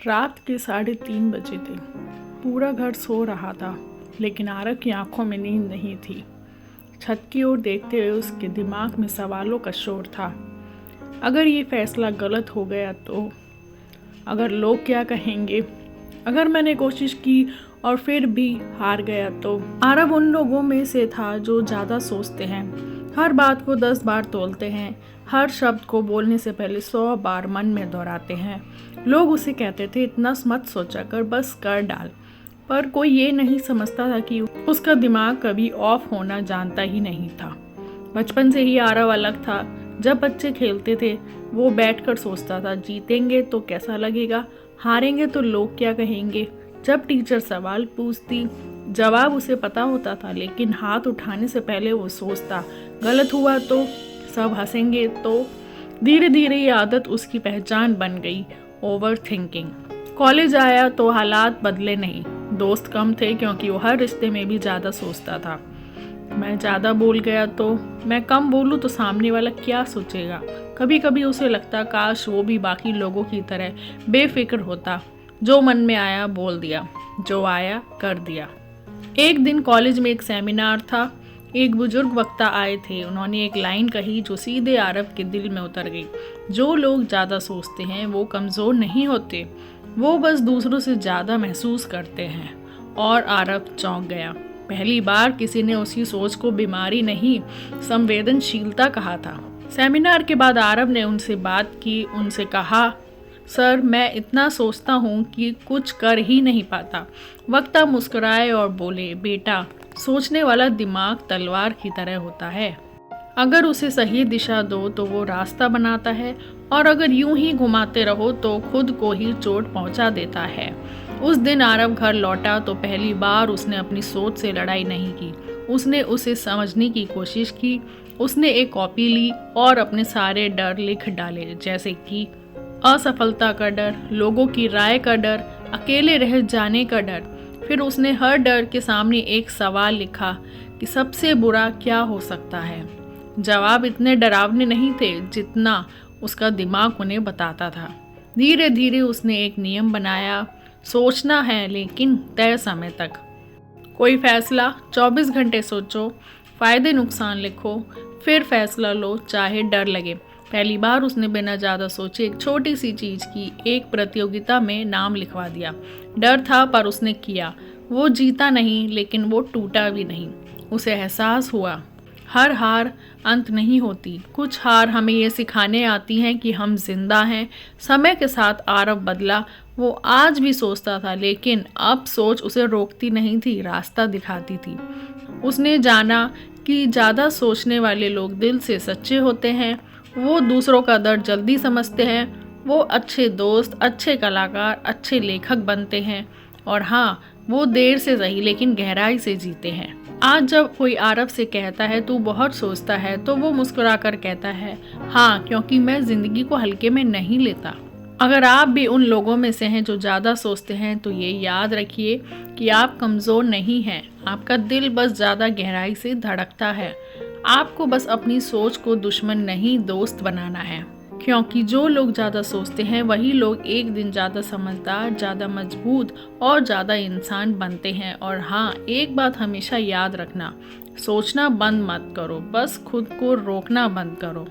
रात के 3:30 बजे थे। पूरा घर सो रहा था, लेकिन आरव की आंखों में नींद नहीं थी। छत की ओर देखते हुए उसके दिमाग में सवालों का शोर था। अगर ये फैसला गलत हो गया तो? अगर लोग क्या कहेंगे? अगर मैंने कोशिश की और फिर भी हार गया तो? आरव उन लोगों में से था जो ज़्यादा सोचते हैं, हर बात को 10 बार तोलते हैं, हर शब्द को बोलने से पहले 100 बार मन में दोहराते हैं। लोग उसे कहते थे, इतना मत सोचा कर, बस कर डाल। पर कोई ये नहीं समझता था कि उसका दिमाग कभी ऑफ होना जानता ही नहीं था। बचपन से ही आरव अलग था। जब बच्चे खेलते थे वो बैठकर सोचता था, जीतेंगे तो कैसा लगेगा, हारेंगे तो लोग क्या कहेंगे। जब टीचर सवाल पूछती, जवाब उसे पता होता था, लेकिन हाथ उठाने से पहले वो सोचता, गलत हुआ तो, सब हंसेंगे तो। धीरे धीरे ये आदत उसकी पहचान बन गई, ओवर थिंकिंग। कॉलेज आया तो हालात बदले नहीं। दोस्त कम थे क्योंकि वो हर रिश्ते में भी ज़्यादा सोचता था। मैं ज़्यादा बोल गया तो, मैं कम बोलूँ तो सामने वाला क्या सोचेगा। कभी कभी उसे लगता, काश वो भी बाकी लोगों की तरह बेफिक्र होता, जो मन में आया बोल दिया, जो आया कर दिया। एक दिन कॉलेज में एक सेमिनार था। एक बुजुर्ग वक्ता आए थे। उन्होंने एक लाइन कही जो सीधे आरव के दिल में उतर गई। जो लोग ज़्यादा सोचते हैं वो कमज़ोर नहीं होते, वो बस दूसरों से ज़्यादा महसूस करते हैं। और आरव चौंक गया। पहली बार किसी ने उसकी सोच को बीमारी नहीं, संवेदनशीलता कहा था। सेमिनार के बाद आरव ने उनसे बात की, उनसे कहा, सर मैं इतना सोचता हूँ कि कुछ कर ही नहीं पाता। वक्ता मुस्कुराए और बोले, बेटा, सोचने वाला दिमाग तलवार की तरह होता है। अगर उसे सही दिशा दो तो वो रास्ता बनाता है, और अगर यूं ही घुमाते रहो तो खुद को ही चोट पहुंचा देता है। उस दिन आरव घर लौटा तो पहली बार उसने अपनी सोच से लड़ाई नहीं की। उसने उसे समझने की कोशिश की। उसने एक कॉपी ली और अपने सारे डर लिख डाले, जैसे कि असफलता का डर, लोगों की राय का डर, अकेले रह जाने का डर। फिर उसने हर डर के सामने एक सवाल लिखा कि सबसे बुरा क्या हो सकता है। जवाब इतने डरावने नहीं थे जितना उसका दिमाग उन्हें बताता था। धीरे धीरे उसने एक नियम बनाया, सोचना है लेकिन तय समय तक। कोई फैसला 24 घंटे सोचो, फायदे नुकसान लिखो, फिर फैसला लो चाहे डर लगे। पहली बार उसने बिना ज़्यादा सोचे एक छोटी सी चीज़ की एक प्रतियोगिता में नाम लिखवा दिया। डर था पर उसने किया। वो जीता नहीं लेकिन वो टूटा भी नहीं। उसे एहसास हुआ, हर हार अंत नहीं होती। कुछ हार हमें ये सिखाने आती हैं कि हम जिंदा हैं। समय के साथ आरव बदला। वो आज भी सोचता था, लेकिन अब सोच उसे रोकती नहीं थी, रास्ता दिखाती थी। उसने जाना कि ज़्यादा सोचने वाले लोग दिल से सच्चे होते हैं। वो दूसरों का दर्द जल्दी समझते हैं। वो अच्छे दोस्त, अच्छे कलाकार, अच्छे लेखक बनते हैं। और हाँ, वो देर से सही लेकिन गहराई से जीते हैं। आज जब कोई आरव से कहता है तू बहुत सोचता है, तो वो मुस्कुराकर कहता है, हाँ, क्योंकि मैं जिंदगी को हल्के में नहीं लेता। अगर आप भी उन लोगों में से हैं जो ज़्यादा सोचते हैं, तो ये याद रखिए कि आप कमज़ोर नहीं हैं। आपका दिल बस ज़्यादा गहराई से धड़कता है। आपको बस अपनी सोच को दुश्मन नहीं, दोस्त बनाना है। क्योंकि जो लोग ज़्यादा सोचते हैं वही लोग एक दिन ज़्यादा समझदार, ज़्यादा मजबूत और ज़्यादा इंसान बनते हैं। और हाँ, एक बात हमेशा याद रखना, सोचना बंद मत करो, बस खुद को रोकना बंद करो।